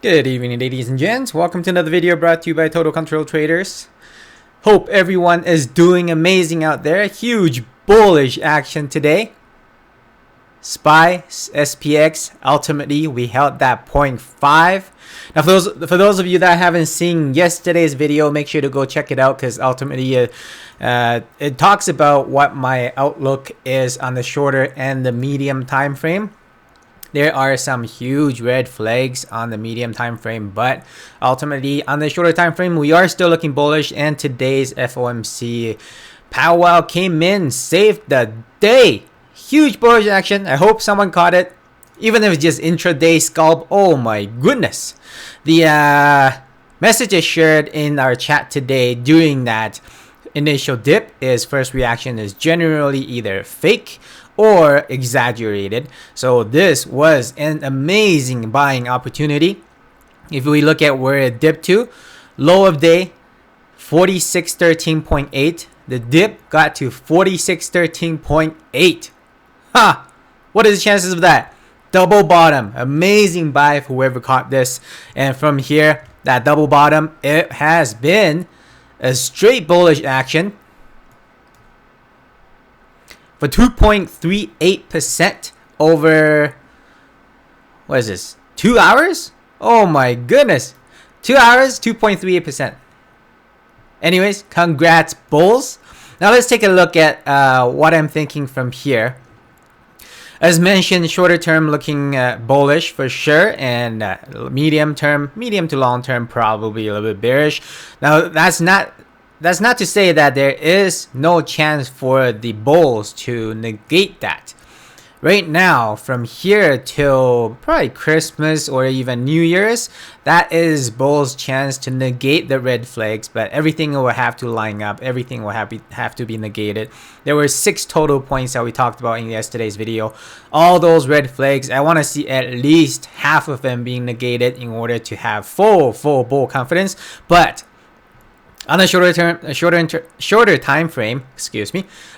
Good evening, ladies and gents. Welcome to another video brought to you by Total Control Traders. Hope everyone is doing amazing out there. Huge bullish action today. SPY, SPX, ultimately we held that 0.5. Now for those of you that haven't seen yesterday's video, make sure to go check it out because ultimately it talks about what my outlook is on the shorter and the medium time frame. There are some huge red flags on the medium time frame, but ultimately on the shorter time frame, we are still looking bullish. And today's FOMC powwow came in, saved the day. Huge bullish action. I hope someone caught it, even if it's just intraday scalp. Oh my goodness! The messages shared in our chat today during that initial dip is first reaction is generally either fake or exaggerated. So this was an amazing buying opportunity. If we look at where it dipped to, low of day 4613.8, the dip got to 4613.8. What is the chances of that? Double bottom. Amazing buy for whoever caught this. And from here, that double bottom, it has been a straight bullish action for 2.38% over, what is this, 2 hours? Oh my goodness. 2 hours, 2.38%. Anyways, congrats, bulls. Now let's take a look at what I'm thinking from here. As mentioned, shorter term looking bullish for sure, and medium to long term probably a little bit bearish. Now that's not to say that there is no chance for the bulls to negate that. Right now, from here till probably Christmas or even New Year's, that is bulls' chance to negate the red flags, but everything will have to line up. Everything will have to be negated. There were 6 total points that we talked about in yesterday's video. All those red flags, I want to see at least half of them being negated in order to have full bull confidence. But on the shorter time frame,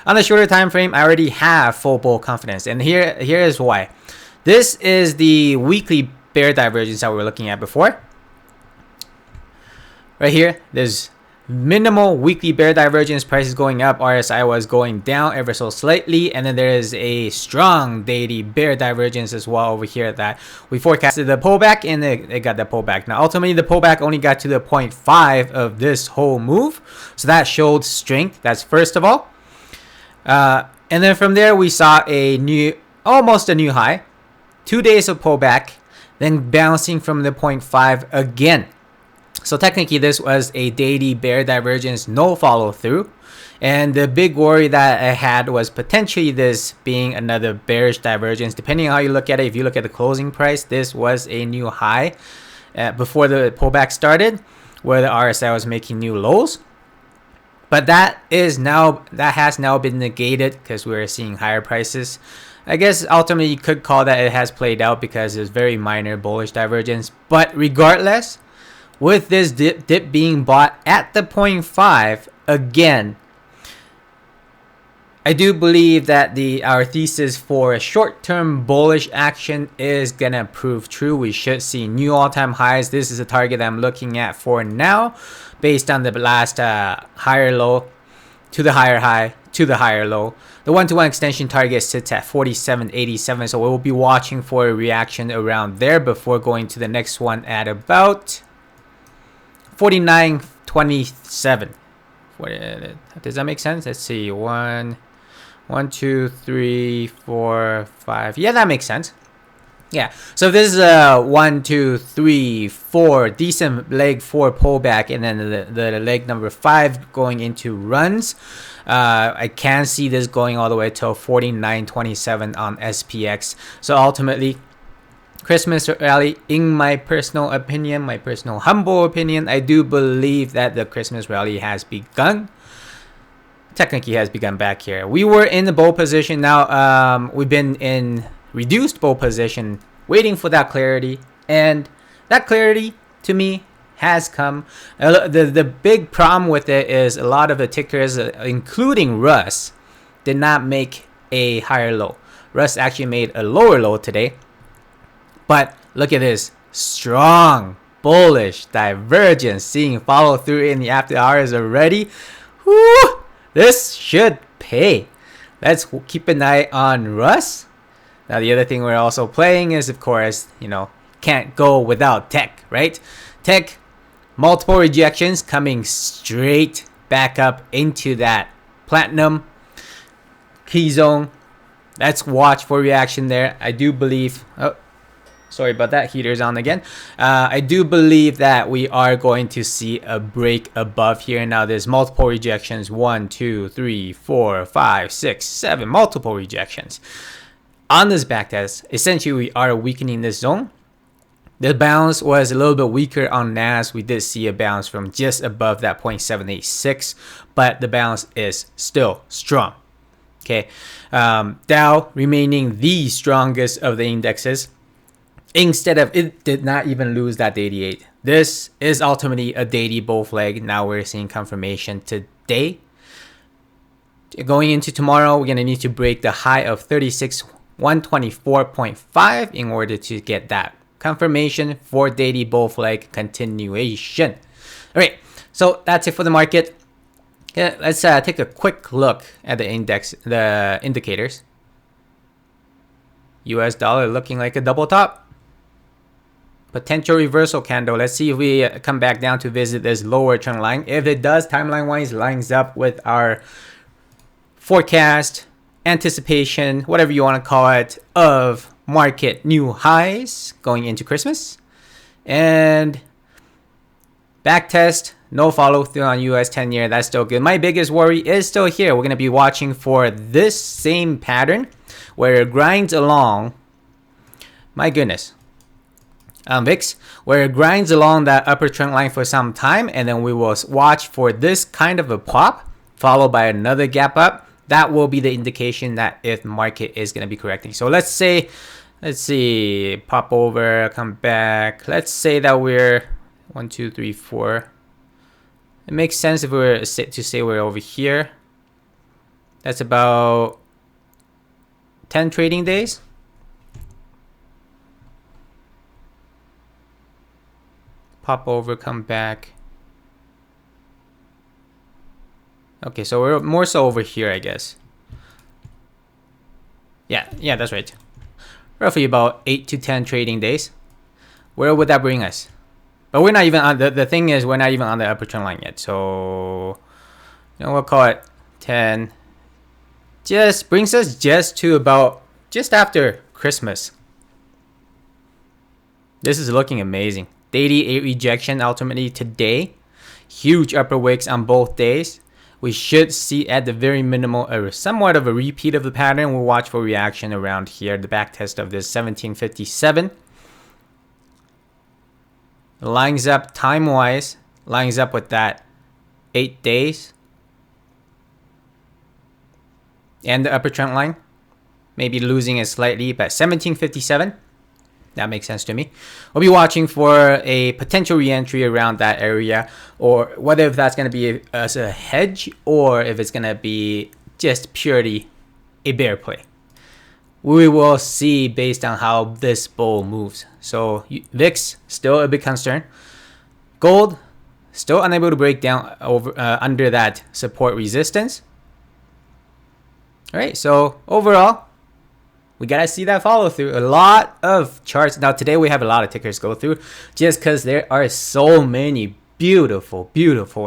on the shorter time frame, I already have full bull confidence, and here is why. This is the weekly bear divergence that we were looking at before. Right here, there's minimal weekly bear divergence, prices going up, RSI was going down ever so slightly, and then there is a strong daily bear divergence as well over here that we forecasted the pullback, and it got the pullback. Now ultimately the pullback only got to the 0.5 of this whole move, so that showed strength. That's first of all, and then from there we saw almost a new high, 2 days of pullback, then bouncing from the 0.5 again. So technically this was a daily bear divergence, no follow through, and the big worry that I had was potentially this being another bearish divergence. Depending on how you look at it, if you look at the closing price, this was a new high before the pullback started, where the RSI was making new lows. But that has now been negated because we're seeing higher prices. I guess ultimately you could call that it has played out because it's very minor bullish divergence. But regardless, with this dip being bought at the 0.5, again, I do believe that our thesis for a short-term bullish action is gonna prove true. We should see new all-time highs. This is a target I'm looking at for now, based on the last higher low to the higher high to the higher low. The 1-to-1 extension target sits at 47.87, so we'll be watching for a reaction around there before going to the next one at about 49.27. Does that make sense? Let's see. 1, 2, 3, 4, 5. Yeah, that makes sense. Yeah. So this is a 1, 2, 3, 4 decent leg 4 pullback, and then the leg number 5 going into runs. I can see this going all the way till 49.27 on SPX. So ultimately, Christmas rally, in my personal opinion, my personal humble opinion, I do believe that the Christmas rally has begun. Technically has begun back here. We were in the bull position. Now we've been in reduced bull position, waiting for that clarity, and that clarity to me has come. The big problem with it is a lot of the tickers, including Russ, did not make a higher low. Russ actually made a lower low today. But look at this. strong bullish divergence, seeing follow through in the after hours already. Woo! This should pay. Let's keep an eye on Russ. Now the other thing we're also playing is, of course, can't go without tech, right? Tech, multiple rejections coming straight back up into that platinum key zone. Let's watch for reaction there. I do believe, sorry about that, heater's on again. I do believe that we are going to see a break above here. Now there's multiple rejections, 1 2 3 4 5 6 7 multiple rejections on this backtest. Essentially we are weakening this zone. The bounce was a little bit weaker on NAS. We did see a bounce from just above that 0.786, but the bounce is still strong. Okay, Dow remaining the strongest of the indexes. Instead of, it did not even lose that 88. This is ultimately a daily bull flag. Now we're seeing confirmation today. Going into tomorrow, we're gonna need to break the high of 36,124.5 in order to get that confirmation for daily bull flag continuation. All right, so that's it for the market. Okay, let's take a quick look at the indicators. US dollar looking like a double top. Potential reversal candle. Let's see if we come back down to visit this lower trend line. If it does, timeline wise, lines up with our forecast, anticipation, whatever you want to call it, of market new highs going into Christmas. And back test, no follow through on US 10-year. That's still good. My biggest worry is still here. We're going to be watching for this same pattern where it grinds along. My goodness. VIX, where it grinds along that upper trend line for some time, and then we will watch for this kind of a pop followed by another gap up. That will be the indication that if market is going to be correcting. So let's see, pop over, come back. Let's say that we're 1 2 3 4. It makes sense if we were to say we're over here. That's about 10 trading days. Pop over, come back. Okay, so we're more so over here, I guess. Yeah, that's right. Roughly about 8 to 10 trading days. Where would that bring us? But we're not even on the thing is we're not even on the upper trend line yet. So we'll call it 10. Just brings us just to about just after Christmas. This is looking amazing. Daily 8 rejection ultimately today. Huge upper wicks on both days. We should see at the very minimal somewhat of a repeat of the pattern. We'll watch for reaction around here. The back test of this 1757. Lines up time-wise. Lines up with that 8 days. And the upper trend line. Maybe losing it slightly, but 1757. That makes sense to me. We'll be watching for a potential re-entry around that area, or whether if that's going to be as a hedge or if it's going to be just purely a bear play. We will see based on how this bull moves. So VIX still a big concern. Gold still unable to break down over under that support resistance. All right, so overall, we gotta see that follow through. A lot of charts. Now today we have a lot of tickers go through just because there are so many beautiful,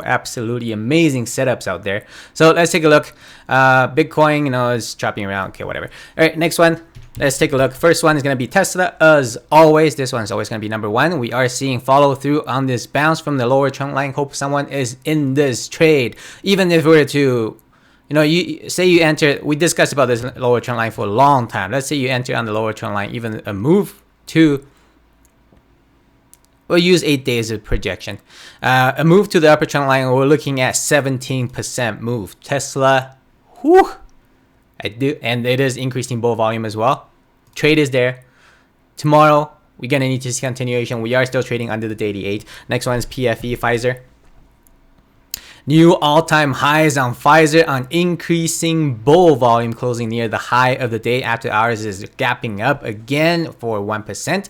absolutely amazing setups out there. So let's take a look. Bitcoin, is chopping around. Okay, whatever. All right, next one. Let's take a look. First one is going to be Tesla. As always, this one is always going to be number one. We are seeing follow through on this bounce from the lower trend line. Hope someone is in this trade. Even if we were to you say you enter, we discussed about this lower trend line for a long time. Let's say you enter on the lower trend line, even a move to, we'll use 8 days of projection. A move to the upper trend line, we're looking at 17% move. Tesla, whew, and it is increasing bull volume as well. Trade is there. Tomorrow, we're going to need to see continuation. We are still trading under the daily 8. Next one is PFE, Pfizer. New all-time highs on Pfizer on increasing bull volume, closing near the high of the day. After hours is gapping up again for 1%.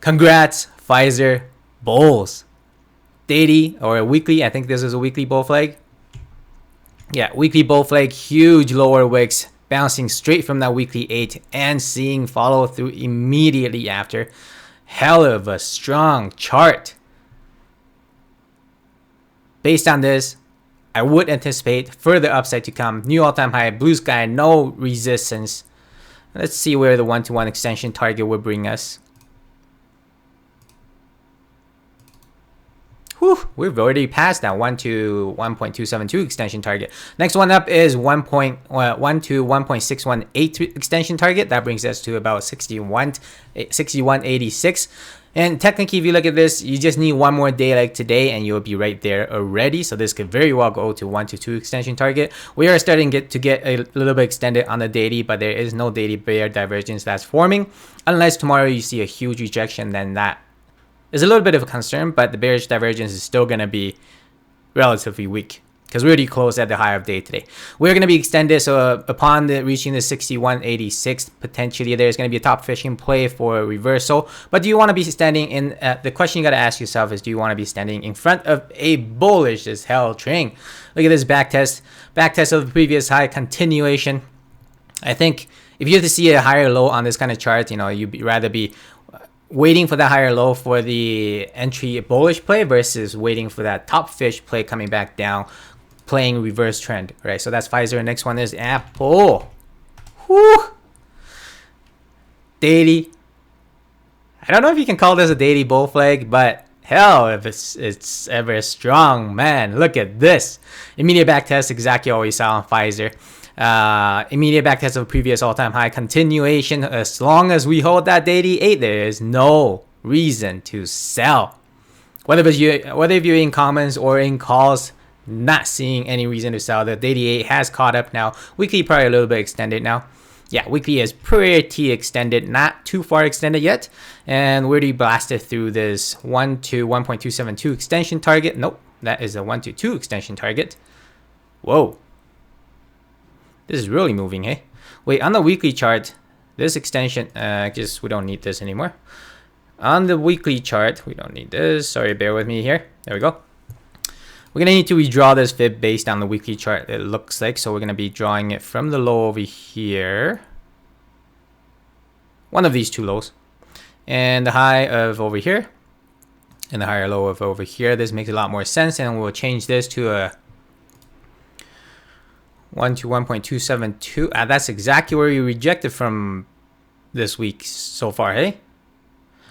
Congrats, Pfizer bulls. Daily or weekly, I think this is a weekly bull flag. Yeah, weekly bull flag, huge lower wicks, bouncing straight from that weekly 8 and seeing follow through immediately after. Hell of a strong chart. Based on this, I would anticipate further upside to come. New all-time high, blue sky, no resistance. Let's see where the 1-to-1 extension target will bring us. Whew, we've already passed that 1 to 1.272 extension target. Next one up is 1 to 1.618 extension target. That brings us to about 61.86. And technically, if you look at this, you just need one more day like today and you'll be right there already. So this could very well go to 1 to 2 extension target. We are starting to get a little bit extended on the daily, but there is no daily bear divergence that's forming. Unless tomorrow you see a huge rejection, then that is a little bit of a concern, but the bearish divergence is still going to be relatively weak because we already closed at the high of day today. We're going to be extended, so upon reaching the 61.86, potentially there's going to be a top fishing play for a reversal. But do you want to be standing in, the question you got to ask yourself is, do you want to be standing in front of a bullish as hell trend? Look at this back test of the previous high, continuation. I think if you have to see a higher low on this kind of chart, you know, you'd rather be waiting for that higher low for the entry bullish play versus waiting for that top fish play coming back down, playing reverse trend, right? So that's Pfizer. Next one is Apple. Whew. Daily. I don't know if you can call this a daily bull flag, but hell, if it's ever strong, man. Look at this. Immediate back test, exactly what we saw on Pfizer. Immediate back test of a previous all-time high, continuation. As long as we hold that daily 8, there is no reason to sell. Whether if you're in comments or in calls, not seeing any reason to sell. The daily 8 has caught up now. Weekly probably a little bit extended now. Yeah, weekly is pretty extended, not too far extended yet. And we already blasted through this 1 to 1.272 extension target. Nope, that is a 1 to 2 extension target. Whoa. This is really moving, hey? Wait, on the weekly chart, this extension, just we don't need this anymore. On the weekly chart, we don't need this. Sorry, bear with me here. There we go. We're going to need to redraw this fib based on the weekly chart, it looks like. So we're going to be drawing it from the low over here. One of these two lows. And the high of over here. And the higher low of over here. This makes a lot more sense. And we'll change this to a 1 to 1.272. That's exactly where you rejected from this week so far, hey?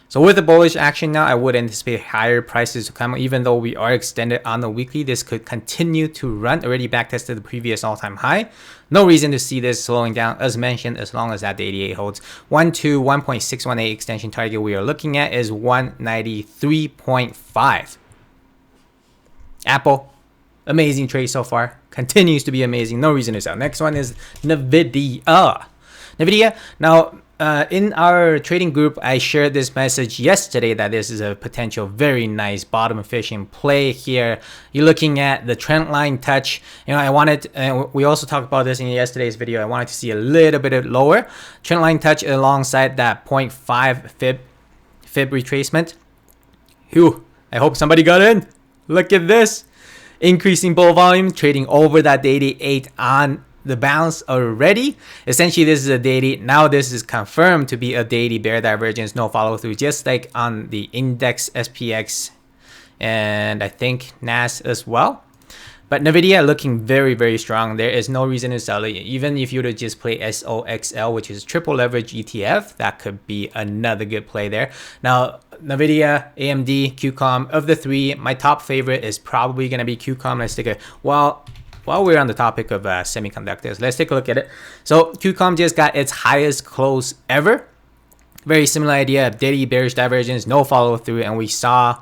So with the bullish action now, I would anticipate higher prices to come. Even though we are extended on the weekly, this could continue to run. Already backtested the previous all-time high. No reason to see this slowing down, as mentioned, as long as that 88 holds. 1 to 1.618 extension target we are looking at is 193.5. Apple, amazing trade so far. Continues to be amazing. No reason to sell. Next one is NVDA. Now, in our trading group, I shared this message yesterday that this is a potential very nice bottom fishing play here. You're looking at the trend line touch. You know, I wanted, we also talked about this in yesterday's video. I wanted to see a little bit lower trend line touch alongside that 0.5 fib retracement. Whew, I hope somebody got in. Look at this. Increasing bull volume, trading over that daily 8 on the bounce already. Essentially, this is a daily. Now this is confirmed to be a daily bear divergence, no follow through, just like on the index SPX and I think NAS as well. But NVIDIA looking very, very strong. There is no reason to sell it. Even if you were to just play SOXL, which is triple leverage ETF, that could be another good play there. Now, NVIDIA, AMD, QCOM, of the three, my top favorite is probably going to be QCOM. Let's take a, while we're on the topic of semiconductors, let's take a look at it. So QCOM just got its highest close ever. Very similar idea of daily bearish divergence, no follow through, and we saw,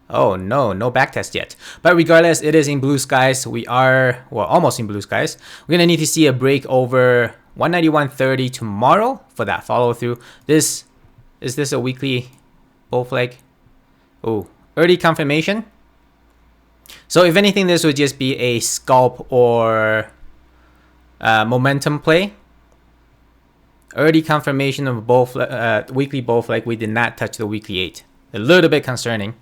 oh no backtest yet. But regardless, it is in blue skies. We are, well, almost in blue skies. We're gonna need to see a break over 191.30 tomorrow for that follow through. Is this a weekly bull flag? Oh, early confirmation. So if anything, this would just be a scalp or momentum play. Early confirmation of both weekly bull flag. We did not touch the weekly 8. A little bit concerning.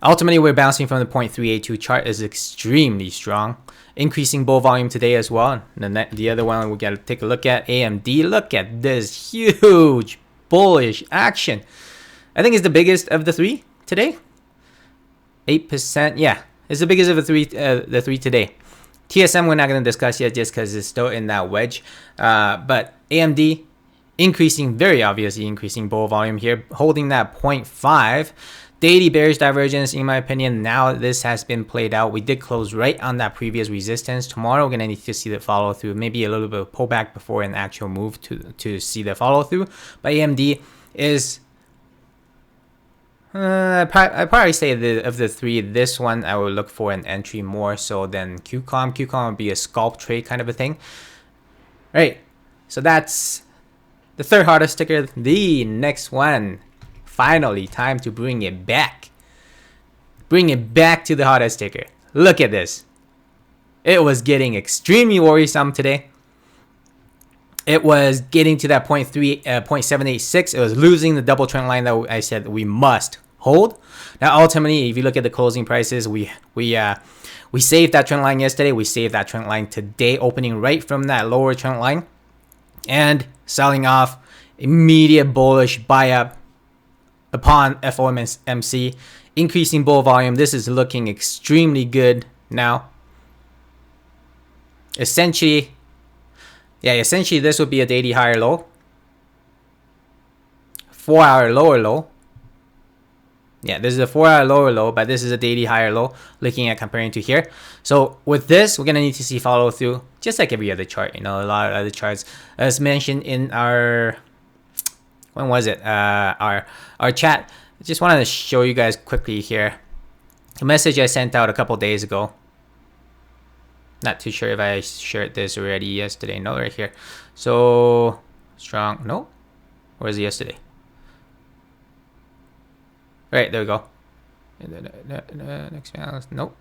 Ultimately, we're bouncing from the 0.382 chart is extremely strong. Increasing bull volume today as well. The other one we got to take a look at, AMD. Look at this huge bullish action. I think it's the biggest of the 3 today. 8%, yeah, it's the biggest of the three today. TSM we're not going to discuss yet just because it's still in that wedge. But AMD increasing, very obviously increasing bull volume here, holding that 0.5. Daily bearish divergence, in my opinion. Now this has been played out. We did close right on that previous resistance. Tomorrow we're going to need to see the follow through, maybe a little bit of pullback before an actual move to see the follow through. But AMD is I'd probably say of the 3, this one I would look for an entry more so than QCOM. QCOM would be a scalp trade kind of a thing. Right, so that's the third hardest ticker. The next one, finally time to bring it back. Bring it back to the hardest ticker. Look at this. It was getting extremely worrisome today. It was getting to that 0.786. It was losing the double trend line that I said we must hold. Now, ultimately, if you look at the closing prices, we saved that trend line yesterday. We saved that trend line today, opening right from that lower trend line and selling off. Immediate bullish buy up upon FOMC, increasing bull volume. This is looking extremely good now. Essentially, this would be a daily higher low, 4-hour lower low. Yeah, this is a 4-hour lower low, but this is a daily higher low, looking at comparing to here. So with this, we're going to need to see follow through, just like every other chart, a lot of other charts. As mentioned in our, when was it? Our chat. I just wanted to show you guys quickly here a message I sent out a couple days ago. Not too sure if I shared this already yesterday. No, right here. So strong. No, where is it yesterday? Right, there we go. Next balance. Nope.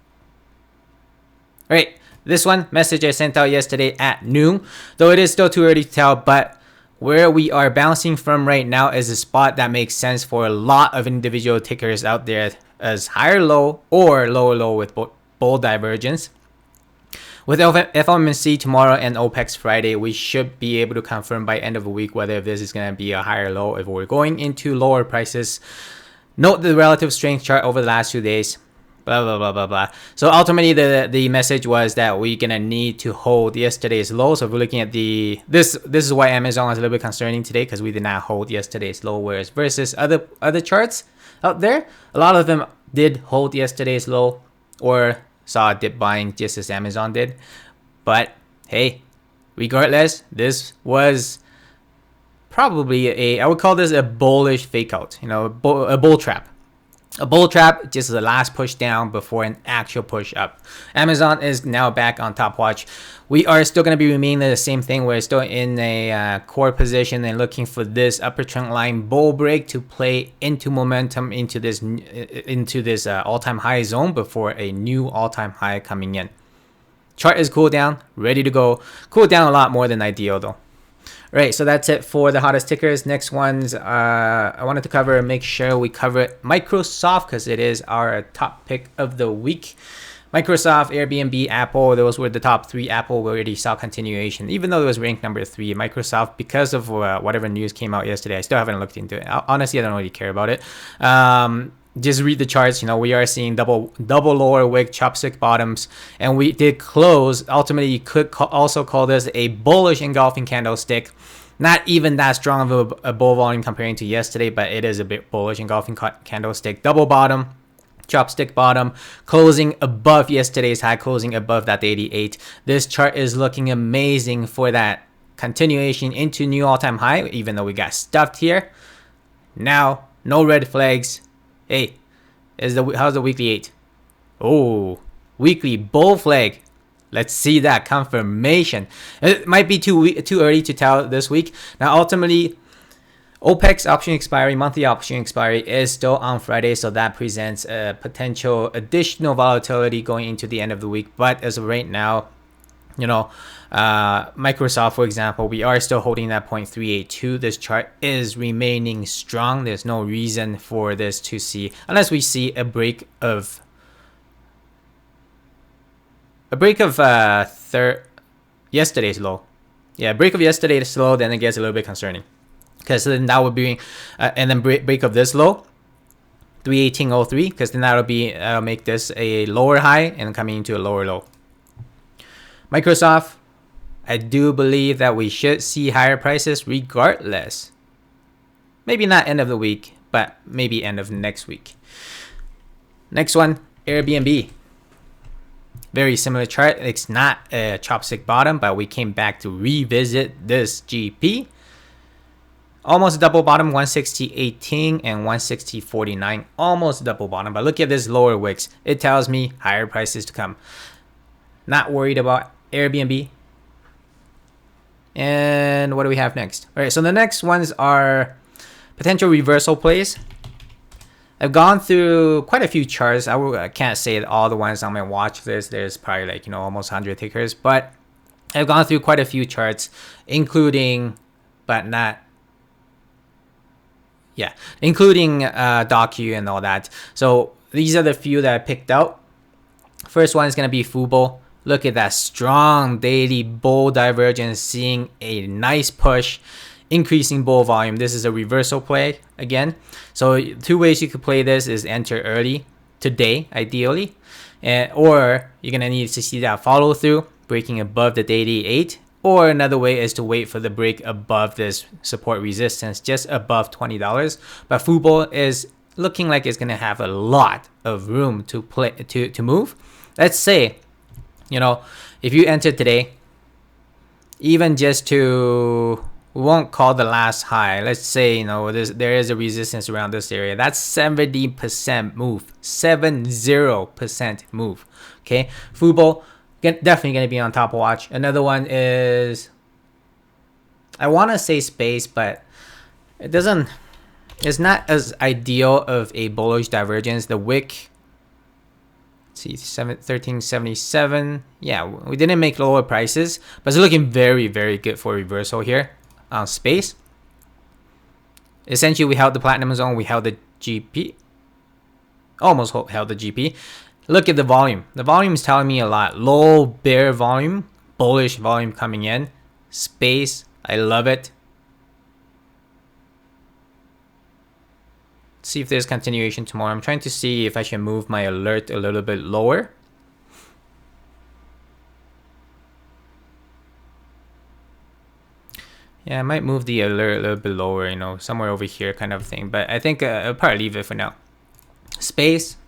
Right, this one message I sent out yesterday at noon. Though it is still too early to tell, but where we are bouncing from right now is a spot that makes sense for a lot of individual tickers out there as higher low or lower low with bull divergence. With FOMC tomorrow and OPEX Friday, we should be able to confirm by end of the week whether this is going to be a higher low if we're going into lower prices. Note the relative strength chart over the last 2 days. Blah, blah, blah, blah, blah. So ultimately, the message was that we're going to need to hold yesterday's low. So if we're looking at this is why Amazon was a little bit concerning today, because we did not hold yesterday's low, whereas versus other charts out there, a lot of them did hold yesterday's low or saw a dip buying just as Amazon did. But hey, regardless, this was probably I would call this a bullish fake out, a bull trap. A bull trap, just the last push down before an actual push up. Amazon is now back on top watch. We are still going to be remaining the same thing. We're still in a core position and looking for this upper trend line bull break to play into momentum into this all-time high zone before a new all-time high coming in. Chart is cooled down, ready to go. Cooled down a lot more than ideal though. Right, so that's it for the hottest tickers. Next ones I wanted to make sure we cover Microsoft because it is our top pick of the week. Microsoft, Airbnb, Apple, those were the top 3. Apple, we already saw continuation, even though it was ranked number 3. Microsoft, because of whatever news came out yesterday, I still haven't looked into it. Honestly, I don't really care about it. Just read the charts. We are seeing double lower wick chopstick bottoms, and we did close. Ultimately, you could also call this a bullish engulfing candlestick. Not even that strong of a bull volume comparing to yesterday, but it is a bit bullish engulfing candlestick. Double bottom, chopstick bottom, closing above yesterday's high, closing above that 88. This chart is looking amazing for that continuation into new all-time high, even though we got stuffed here. Now, no red flags. Hey, how's the weekly 8? Oh, weekly bull flag. Let's see that confirmation. It might be too early to tell this week. Now, ultimately, OPEX option expiry, monthly option expiry is still on Friday, so that presents a potential additional volatility going into the end of the week. But as of right now, You know, Microsoft, for example, we are still holding that 0.382. This chart is remaining strong. There's no reason for this to see, unless we see a break of yesterday's low. Yeah, break of yesterday's low, then it gets a little bit concerning, because then that would be and then break of this low, 318.03, because then that'll make this a lower high and coming into a lower low. Microsoft, I do believe that we should see higher prices regardless. Maybe not end of the week, but maybe end of next week. Next one, Airbnb. Very similar chart. It's not a chopstick bottom, but we came back to revisit this GP. Almost double bottom, 160.18 and 160.49. Almost double bottom, but look at this lower wicks. It tells me higher prices to come. Not worried about Airbnb. And what do we have next? All right, so the next ones are potential reversal plays. I've gone through quite a few charts. I can't say all the ones on my watch list. There's probably like, almost 100 tickers, but I've gone through quite a few charts, including DOCU and all that. So these are the few that I picked out. First one is going to be FUBO. Look at that strong daily bull divergence, seeing a nice push, increasing bull volume. This is a reversal play again. So two ways you could play this is enter early today, ideally, or you're going to need to see that follow through, breaking above the daily 8. Or another way is to wait for the break above this support resistance, just above $20. But FUBO is looking like it's going to have a lot of room to play to move. Let's say, if you enter today, even just we won't call the last high. Let's say, there is a resistance around this area. That's 70% move, 70% move. Okay, FUBO definitely going to be on top of watch. Another one is, I want to say space, but it's not as ideal of a bullish divergence. The wick, see, 1377. Yeah, we didn't make lower prices, but it's looking very, very good for reversal here on space. Essentially, we held the platinum zone, we held the GP, almost held the GP. Look at the volume. The volume is telling me a lot. Low bear volume, bullish volume coming in. Space, I love it. Let's see if there's continuation tomorrow. I'm trying to see if I should move my alert a little bit lower. Yeah, I might move the alert a little bit lower, somewhere over here kind of thing. But I think I'll probably leave it for now. Space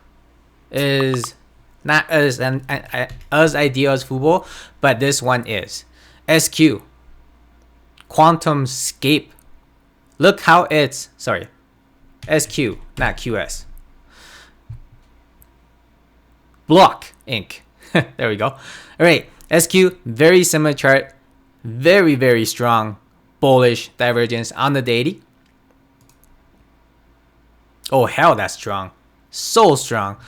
is not as ideal as FUBO, but this one is. SQ, Quantum Scape. Look how it's, SQ, not QS. Block Inc. There we go. All right, SQ, very similar chart, very, very strong bullish divergence on the daily. Oh hell, that's strong, so strong.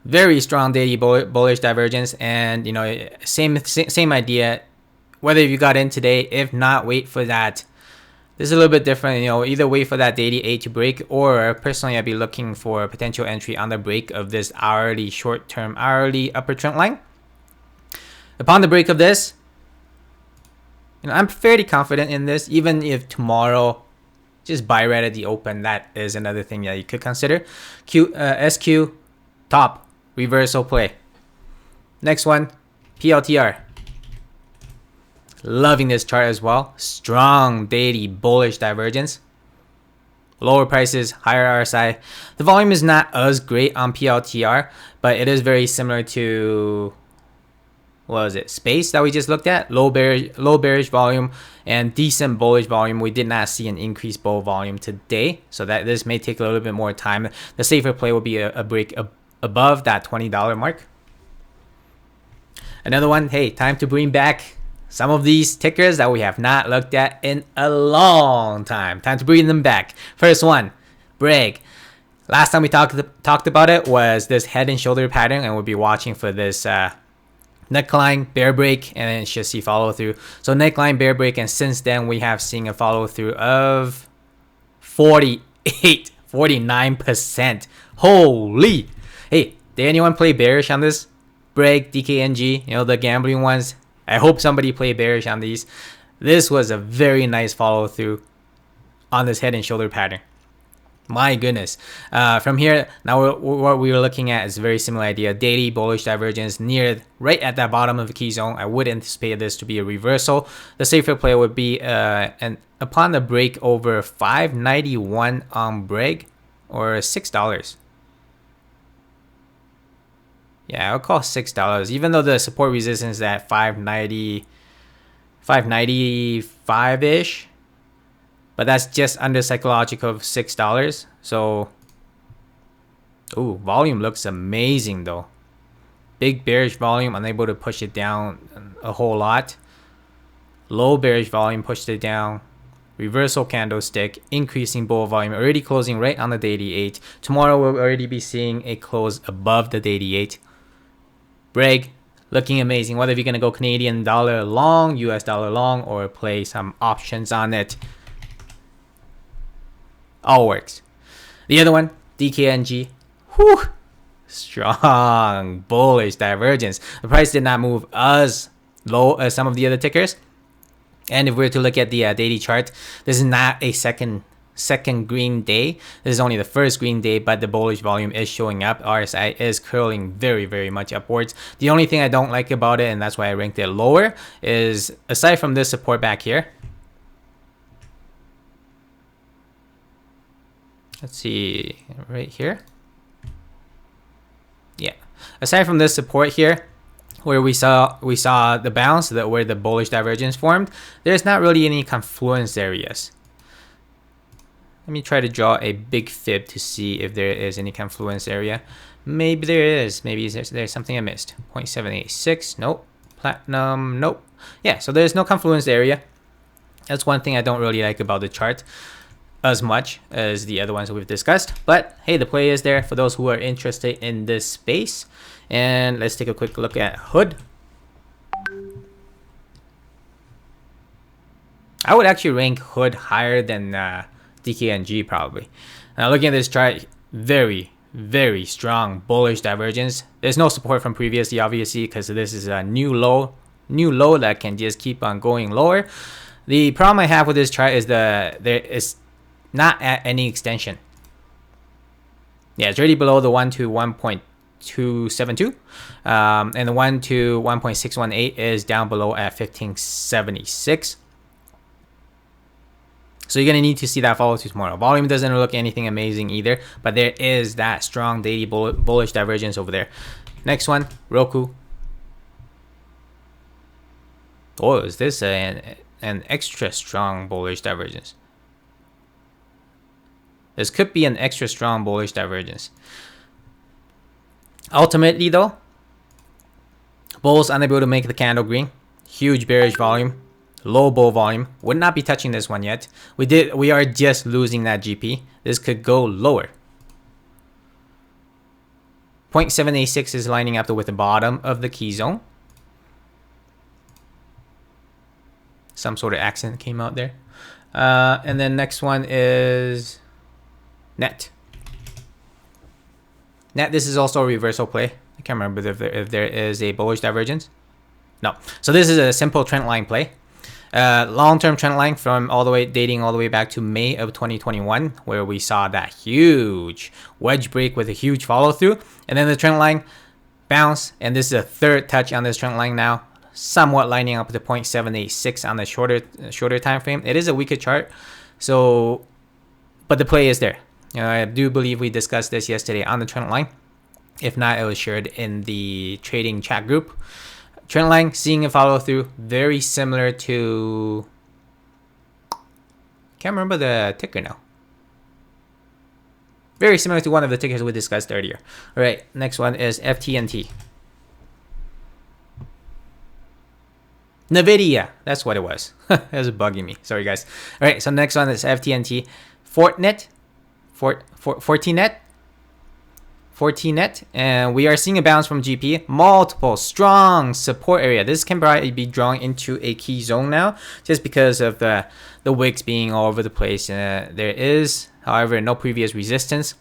Very strong daily bullish divergence, and same idea. Whether you got in today, if not, wait for that. This is a little bit different. Either wait for that daily 8 to break, or personally, I'd be looking for a potential entry on the break of this hourly short-term hourly upper trend line. Upon the break of this, I'm fairly confident in this. Even if tomorrow, just buy right at the open, that is another thing that you could consider. SQ top. Reversal play. Next one, PLTR. Loving this chart as well. Strong daily bullish divergence. Lower prices, higher RSI. The volume is not as great on PLTR, but it is very similar to, space that we just looked at. Low bearish volume and decent bullish volume. We did not see an increased bull volume today, so that this may take a little bit more time. The safer play will be a break above that $20 mark. Another one, hey, time to bring back some of these tickers that we have not looked at in a long time. Time to bring them back. First one, Bragg. Last time we talked about it was this head and shoulder pattern, and we'll be watching for this neckline, bear break, and then should see follow through. So neckline, bear break, and since then we have seen a follow through of 49%. Holy! Hey, did anyone play bearish on this? Break, DKNG, you know, the gambling ones. I hope somebody played bearish on these. This was a very nice follow through on this head and shoulder pattern. My goodness. From here, now what we were looking at is a very similar idea. Daily bullish divergence near right at that bottom of the key zone. I would anticipate this to be a reversal. The safer play would be upon the break over 591 on break or $6. Yeah, I'll call $6. Even though the support resistance is at 595-ish. But that's just under psychological of $6. So, ooh, volume looks amazing though. Big bearish volume, unable to push it down a whole lot. Low bearish volume, pushed it down. Reversal candlestick, increasing bull volume, already closing right on the daily 8. Tomorrow we'll already be seeing a close above the daily 8. Break, looking amazing. Whether you're going to go Canadian dollar long, US dollar long, or play some options on it. All works. The other one, DKNG. Whew. Strong bullish divergence. The price did not move as low as some of the other tickers. And if we were to look at the daily chart, this is not a second green day. This is only the first green day, but the bullish volume is showing up. RSI is curling very, very much upwards. The only thing I don't like about it, and that's why I ranked it lower, is aside from this support back here. Let's see, right here. Yeah, aside from this support here, where we saw the bounce, where the bullish divergence formed, there's not really any confluence areas. Let me try to draw a big fib to see if there is any confluence area. Maybe there is. Maybe there's something I missed. 0.786. Nope. Platinum. Nope. Yeah, so there's no confluence area. That's one thing I don't really like about the chart as much as the other ones we've discussed. But hey, the play is there for those who are interested in this space. And let's take a quick look at hood. I would actually rank hood higher than DKNG probably. Now looking at this chart, very, very strong bullish divergence. There's no support from previously, obviously, because this is a new low that can just keep on going lower. The problem I have with this chart is there is not at any extension. Yeah, it's already below the 1 to 1.272, and the 1 to 1.618 is down below at 1576. So you're going to need to see that follow through tomorrow. Volume doesn't look anything amazing either, but there is that strong daily bullish divergence over there. Next one, ROKU. Oh, is this an extra strong bullish divergence? This could be an extra strong bullish divergence. Ultimately though, bulls unable to make the candle green. Huge bearish volume. Low bull volume. Would not be touching this one yet. We are just losing that GP. This could go lower. 0.786 is lining up with the bottom of the key zone. Some sort of accent came out there. And then next one is net. This is also a reversal play. I can't remember if there is a bullish divergence. No. So this is a simple trend line play. Long-term trend line from dating all the way back to May of 2021, where we saw that huge wedge break with a huge follow through, and then the trend line bounce, and this is a third touch on this trend line now, somewhat lining up with the 0.786 on the shorter time frame. It is a weaker chart, so but the play is there. I do believe we discussed this yesterday on the trend line. If not, it was shared in the trading chat group. Trend line seeing a follow through, very similar to, can't remember the ticker now. Very similar to one of the tickers we discussed earlier. All right, next one is FTNT. NVDA, that's what it was. It was bugging me. Sorry guys. All right, so next one is FTNT. Fortinet. 14 net, and we are seeing a bounce from GP. Multiple strong support area. This can probably be drawn into a key zone now, just because of the wicks being all over the place. There is, however, no previous resistance.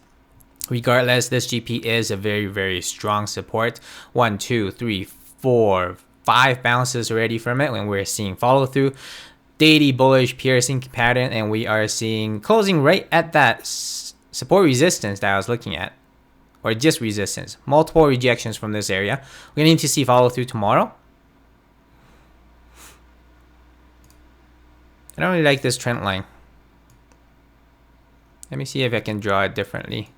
Regardless, this GP is a very strong support. 1, 2, 3, 4, 5 bounces already from it when we're seeing follow through. Daily bullish piercing pattern, and we are seeing closing right at that support resistance that I was looking at, or just resistance. Multiple rejections from this area. We're going to need to see follow through tomorrow. I don't really like this trend line. Let me see if I can draw it differently.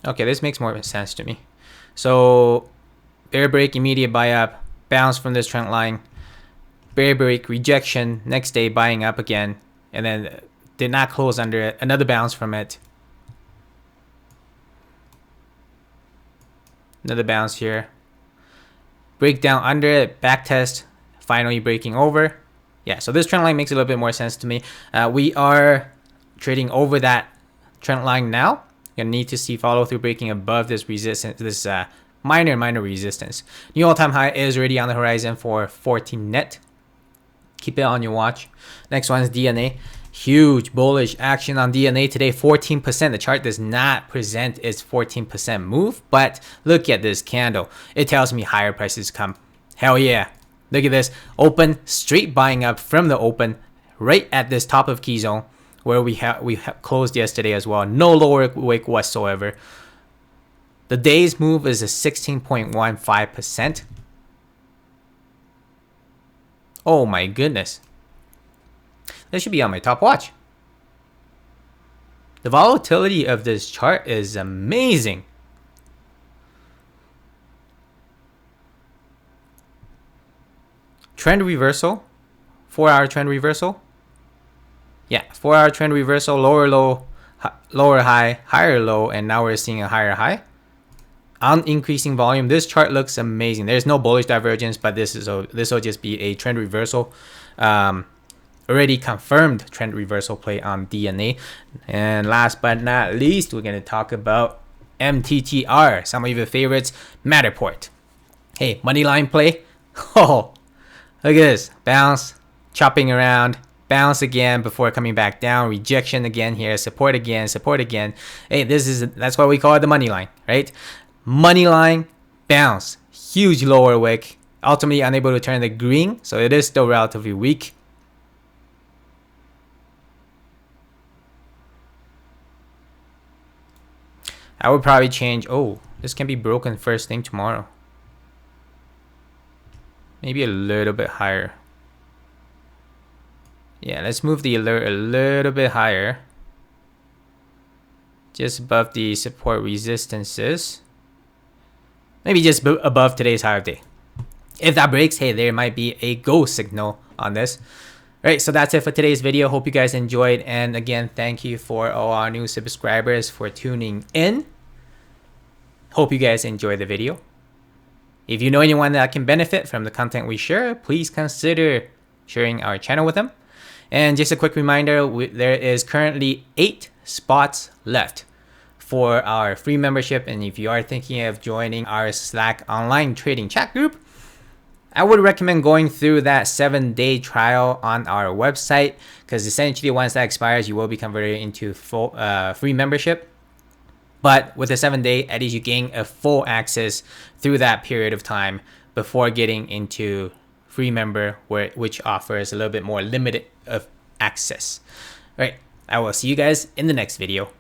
Okay, this makes more sense to me. So bear break, immediate buy up, bounce from this trend line, bear break, rejection, next day buying up again, and then did not close under it. Another bounce from it. Another bounce here. Break down under it, back test, finally breaking over. Yeah, so this trend line makes a little bit more sense to me. We are trading over that trend line now. Gonna need to see follow through breaking above this resistance, this minor resistance. New all-time high is already on the horizon for 14net. Keep it on your watch. Next one is DNA. Huge bullish action on DNA today, 14%. The chart does not present its 14% move, but look at this candle. It tells me higher prices come. Hell yeah. Look at this. Open, straight buying up from the open, right at this top of key zone, where we closed yesterday as well. No lower wick whatsoever. The day's move is a 16.15%. Oh my goodness. This should be on my top watch. The volatility of this chart is amazing. Trend reversal. 4-hour trend reversal. Yeah, 4-hour trend reversal, lower low, lower high, higher low, and now we're seeing a higher high. On increasing volume, this chart looks amazing. There's no bullish divergence, but this will just be a trend reversal. Already confirmed trend reversal play on DNA. And last but not least, we're going to talk about MTTR, some of your favorites, Matterport. Hey, money line play. Oh, look at this. Bounce, chopping around, bounce again before coming back down, rejection again here, support again, support again. Hey, that's why we call it the money line, right? Money line, bounce, huge lower wick, ultimately unable to turn the green, so it is still relatively weak. I would probably change. Oh, this can be broken first thing tomorrow. Maybe a little bit higher. Yeah, let's move the alert a little bit higher. Just above the support resistances. Maybe just above today's higher day. If that breaks, hey, there might be a go signal on this. Alright, so that's it for today's video. Hope you guys enjoyed. And again, thank you for all our new subscribers for tuning in. Hope you guys enjoy the video. If you know anyone that can benefit from the content we share, please consider sharing our channel with them. And just a quick reminder, there is currently 8 spots left for our free membership. And if you are thinking of joining our Slack online trading chat group, I would recommend going through that 7-day trial on our website, because essentially once that expires, you will be converted into full free membership. But with the 7-day, at least you gain a full access through that period of time before getting into free member, which offers a little bit more limited of access. All right, I will see you guys in the next video.